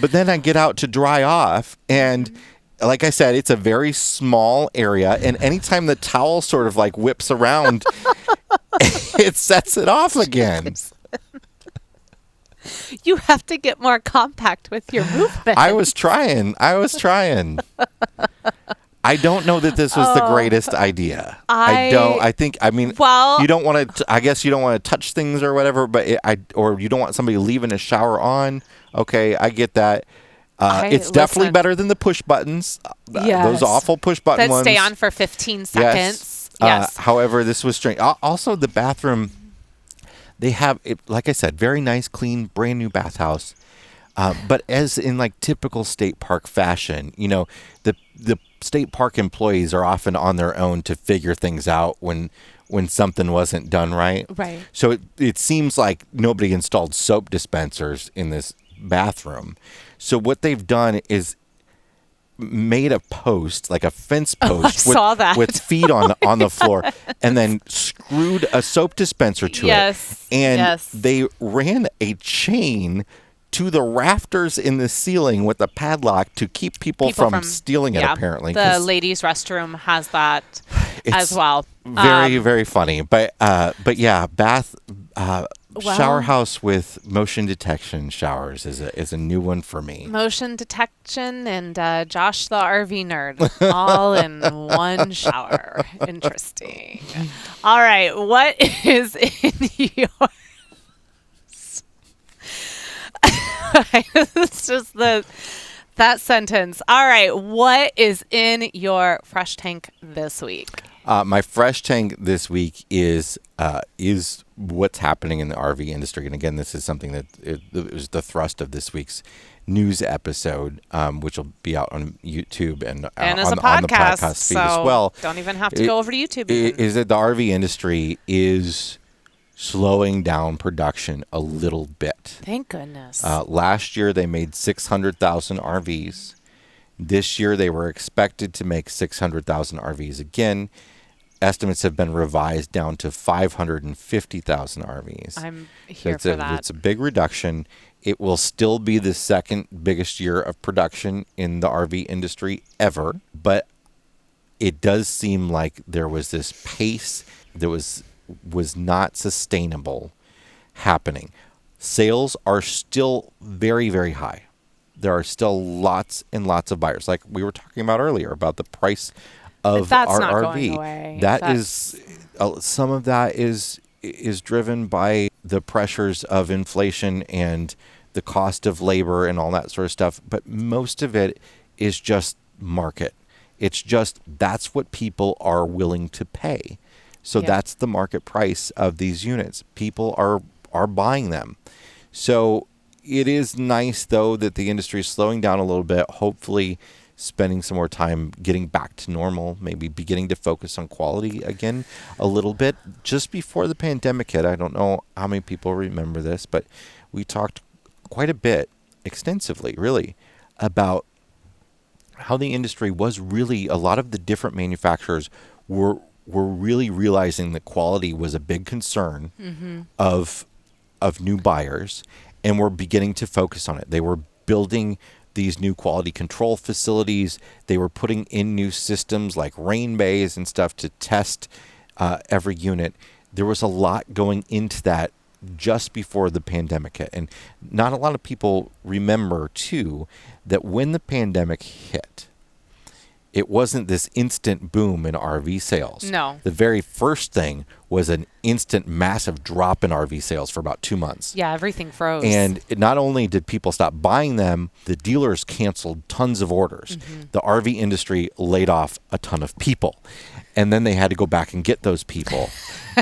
But then I get out to dry off, and like I said, it's a very small area, and anytime the towel sort of like whips around, it sets it off again. You have to get more compact with your movement. I was trying. I don't know that this was the greatest idea. You don't want to, I guess you don't want to touch things or whatever, but or you don't want somebody leaving a shower on. Okay, I get that. It's definitely better than the push buttons. Those awful push button ones. That stay on for 15 seconds. Yes. However, this was strange. Also, the bathroom, they have, like I said, very nice, clean, brand new bathhouse. But as in like typical state park fashion, the state park employees are often on their own to figure things out when something wasn't done right. Right. So it seems like nobody installed soap dispensers in this bathroom. So what they've done is made a post, like a fence post with feet on the floor, and then screwed a soap dispenser to it. And they ran a chain to the rafters in the ceiling with a padlock to keep people from stealing it, apparently. The ladies' restroom has that as well. Very, very funny. But yeah, shower house with motion detection showers is a new one for me. Motion detection and Josh the RV nerd all in one shower. Interesting. All right, what is in your... It's just that sentence. All right, what is in your fresh tank this week? My fresh tank this week is what's happening in the RV industry. And again, this is something that it was the thrust of this week's news episode, which will be out on YouTube and as on, a podcast, on the podcast feed as well. Don't even have to go over to YouTube. Is that the RV industry is slowing down production a little bit. Thank goodness. Last year, they made 600,000 RVs. This year, they were expected to make 600,000 RVs again. Estimates have been revised down to 550,000 RVs. I'm here for that. It's a big reduction. It will still be the second biggest year of production in the RV industry ever. But it does seem like there was this pace that was not sustainable happening. Sales are still very, very high. There are still lots and lots of buyers. Like we were talking about earlier about the price of our not RV. Going away. That's some of that is driven by the pressures of inflation and the cost of labor and all that sort of stuff. But most of it is just market. It's just that's what people are willing to pay. So that's the market price of these units. People are buying them. So it is nice, though, that the industry is slowing down a little bit, hopefully spending some more time getting back to normal, maybe beginning to focus on quality again a little bit. Just before the pandemic hit, I don't know how many people remember this, but we talked quite a bit, extensively, really, about how the industry was really, a lot of the different manufacturers were really realizing that quality was a big concern of new buyers, and were beginning to focus on it. They were building these new quality control facilities. They were putting in new systems like rain bays and stuff to test every unit. There was a lot going into that just before the pandemic hit. And not a lot of people remember, too, that when the pandemic hit, it wasn't this instant boom in RV sales. No. The very first thing was an instant massive drop in RV sales for about 2 months. Yeah, everything froze. And not only did people stop buying them, the dealers canceled tons of orders. The RV industry laid off a ton of people. And then they had to go back and get those people.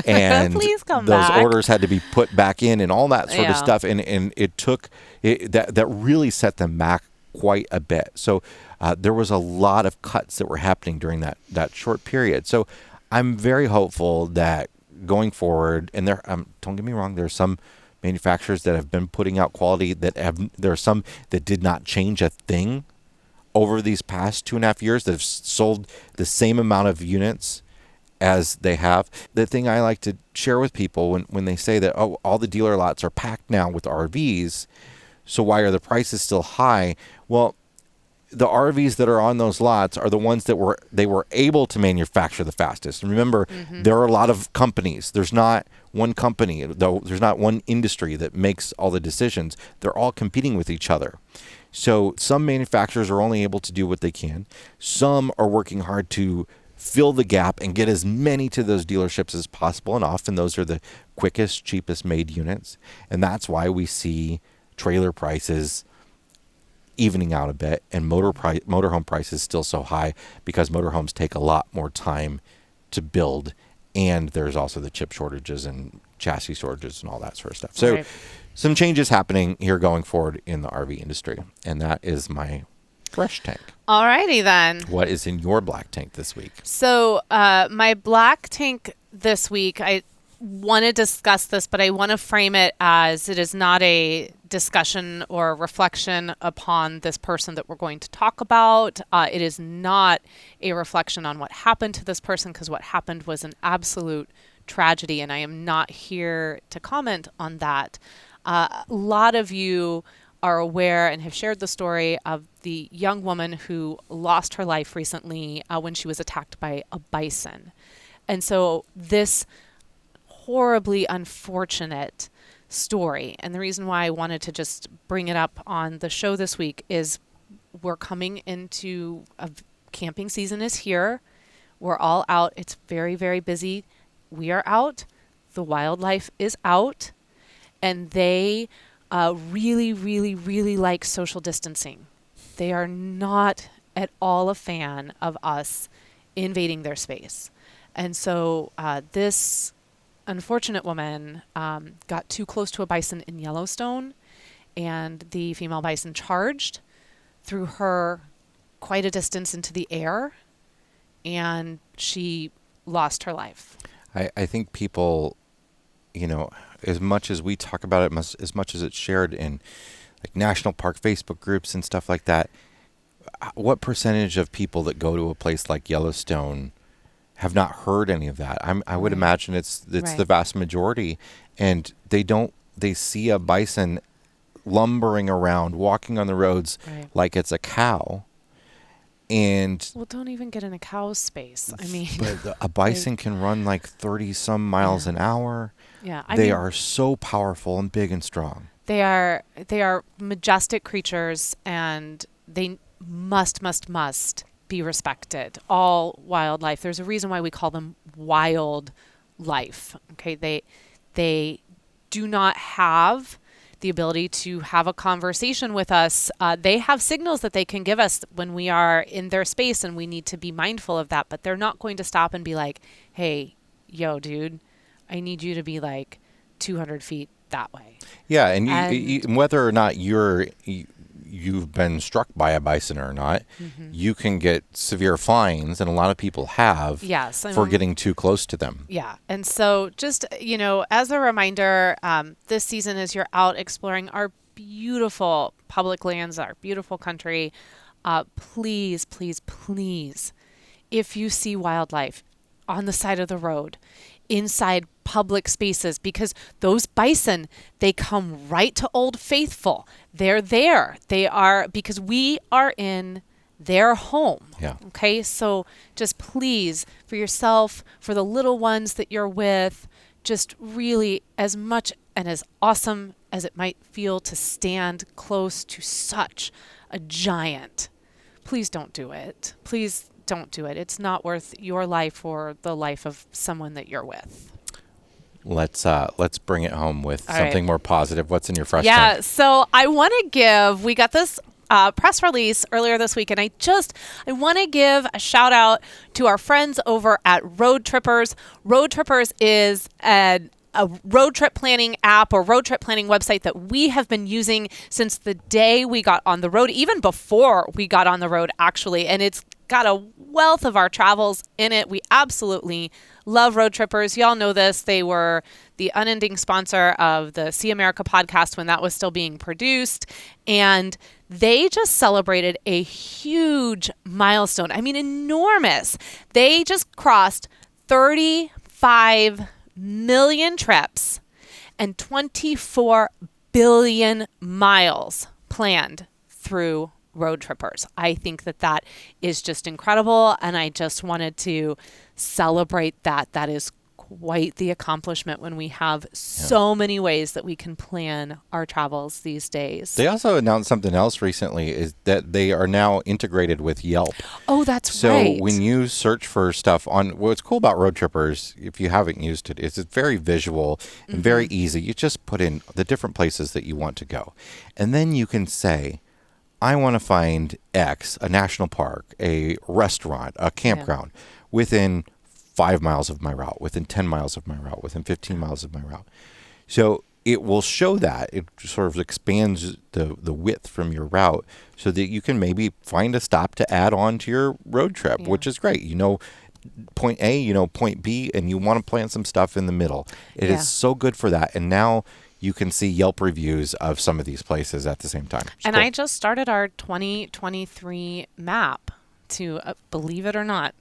And Please come those back. orders had to be put back in and all that sort of Yeah. stuff. And it took, that really set them back quite a bit. So there was a lot of cuts that were happening during that short period. So I'm very hopeful that going forward, and don't get me wrong, there's some manufacturers that have been putting out quality there are some that did not change a thing over these past 2.5 years that have sold the same amount of units as they have. The thing I like to share with people when they say that, oh, all the dealer lots are packed now with RVs, so why are the prices still high? Well, the RVs that are on those lots are the ones that they were able to manufacture the fastest. And remember, there are a lot of companies. There's not one company, though. There's not one industry that makes all the decisions. They're all competing with each other. So some manufacturers are only able to do what they can. Some are working hard to fill the gap and get as many to those dealerships as possible. And often those are the quickest, cheapest made units. And that's why we see trailer prices evening out a bit, and motorhome prices still so high, because motorhomes take a lot more time to build, and there's also the chip shortages and chassis shortages and all that sort of stuff. So Right. some changes happening here going forward in the RV industry, and that is my fresh tank. Alrighty then. What is in your black tank this week? So my black tank this week, I want to discuss this, but I want to frame it as it is not a discussion or reflection upon this person that we're going to talk about. It is not a reflection on what happened to this person, because what happened was an absolute tragedy, and I am not here to comment on that. A lot of you are aware and have shared the story of the young woman who lost her life recently when she was attacked by a bison. And so this horribly unfortunate story, and the reason why I wanted to just bring it up on the show this week is we're coming into camping season is here. We're all out. It's very, very busy. We are out. The wildlife is out, and they really, really, really like social distancing. They are not at all a fan of us invading their space. And so this unfortunate woman got too close to a bison in Yellowstone, and the female bison charged, threw her quite a distance into the air, and she lost her life. I think people, as much as we talk about it, as much as it's shared in like national park Facebook groups and stuff like that, what percentage of people that go to a place like Yellowstone have not heard any of that? I would imagine it's Right. the vast majority, and they see a bison lumbering around, walking on the roads Right. like it's a cow, and Well, don't even get in a cow's space. I mean, but a bison can run like 30 some miles an hour. yeah, They are so powerful and big and strong. They are majestic creatures, and they must be respected. All wildlife. There's a reason why we call them wild life. Okay, they do not have the ability to have a conversation with us. They have signals that they can give us when we are in their space, and we need to be mindful of that. But they're not going to stop and be like, "Hey, yo, dude, I need you to be like 200 feet that way." Yeah, and you, whether or not you've been struck by a bison or not, you can get severe fines, and a lot of people have Yes, for getting too close to them. Yeah. And so just, as a reminder, this season as you're out exploring our beautiful public lands, our beautiful country, please, please, please, if you see wildlife on the side of the road, inside public spaces, because those bison, they come right to Old Faithful. They're there. They are, because we are in their home. Yeah. Okay. So just please, for yourself, for the little ones that you're with, just really, as much and as awesome as it might feel to stand close to such a giant, please don't do it. Please don't do it. It's not worth your life or the life of someone that you're with. Let's bring it home with All something right. more positive. What's in your fresh Yeah. tank? So I want to give, we got this press release earlier this week, and I want to give a shout out to our friends over at Road Trippers. Road Trippers is a road trip planning app or road trip planning website that we have been using since the day we got on the road, even before we got on the road, actually. And it's got a wealth of our travels in it. We absolutely love Road Trippers. Y'all know this. They were the unending sponsor of the See America podcast when that was still being produced. And they just celebrated a huge milestone. I mean, enormous. They just crossed 35 million trips and 24 billion miles planned through Road Trippers. I think that is just incredible, and I just wanted to celebrate that. That is quite the accomplishment when we have so many ways that we can plan our travels these days. They also announced something else recently, is that they are now integrated with Yelp. Oh, that's So right. when you search for stuff on, what's cool about Road Trippers, if you haven't used it, is it's very visual and very easy. You just put in the different places that you want to go. And then you can say, I want to find X, a national park, a restaurant, a campground, within 5 miles of my route, within 10 miles of my route, within 15 miles of my route. So it will show that. It sort of expands the width from your route so that you can maybe find a stop to add on to your road trip, which is great. You know point A, you know point B, and you want to plan some stuff in the middle. It is so good for that. And now you can see Yelp reviews of some of these places at the same time. And I just started our 2023 map to, believe it or not,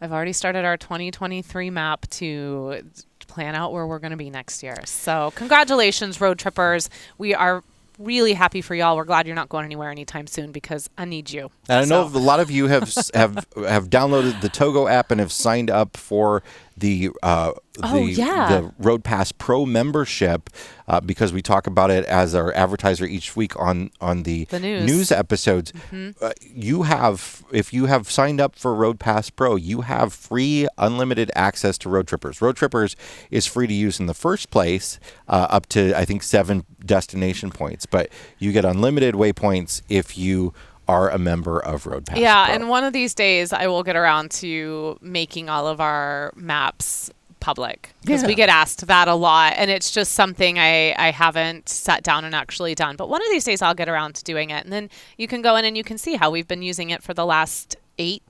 I've already started our 2023 map to plan out where we're going to be next year. So congratulations, Road Trippers. We are really happy for y'all. We're glad you're not going anywhere anytime soon because I need you. And I know a lot of you have downloaded the Togo app and have signed up for the Road Pass Pro membership because we talk about it as our advertiser each week on the news episodes. If you have signed up for Road Pass Pro, you have free unlimited access to Road Trippers. Road Trippers is free to use in the first place up to, I think, 7 destination points, but you get unlimited waypoints if you are a member of Road Pass Pro. And one of these days I will get around to making all of our maps public because we get asked that a lot, and it's just something I haven't sat down and actually done. But one of these days I'll get around to doing it, and then you can go in and you can see how we've been using it for the last 8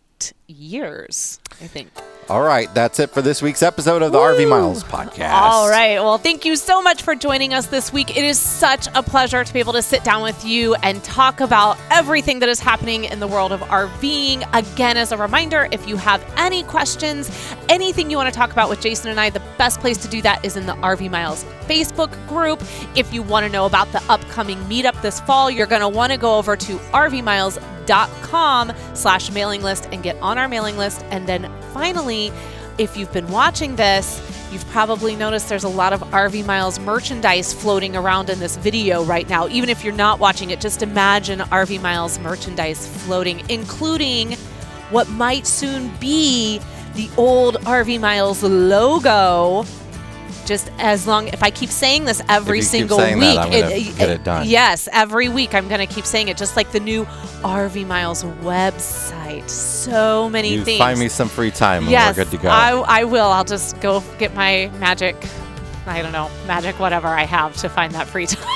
years, I think. All right, that's it for this week's episode of the RV Miles podcast. All right. Well, thank you so much for joining us this week. It is such a pleasure to be able to sit down with you and talk about everything that is happening in the world of RVing. Again, as a reminder, if you have any questions, anything you want to talk about with Jason and I, the best place to do that is in the RV Miles Facebook group. If you want to know about the upcoming meetup this fall, you're going to want to go over to rvmiles.com/mailing list and get on our mailing list. And then finally, if you've been watching this, you've probably noticed there's a lot of RV Miles merchandise floating around in this video right now. Even if you're not watching it, just imagine RV Miles merchandise floating, including what might soon be the old RV Miles logo. Just as long, if I keep saying this every single week, I'm gonna get it done. Yes, every week I'm going to keep saying it, just like the new RV Miles website. So many things. Find me some free time and yes, we're good to go. I will. I'll just go get my magic whatever I have to find that free time.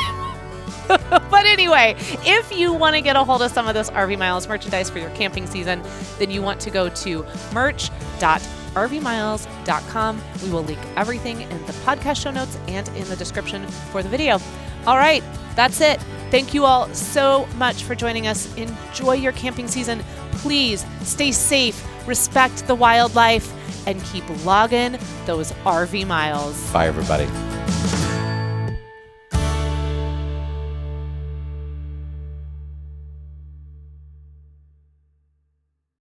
But anyway, if you want to get a hold of some of this RV Miles merchandise for your camping season, then you want to go to merch.rvmiles.com. We will link everything in the podcast show notes and in the description for the video. All right, that's it. Thank you all so much for joining us. Enjoy your camping season. Please stay safe, respect the wildlife, and keep logging those RV miles. Bye, everybody.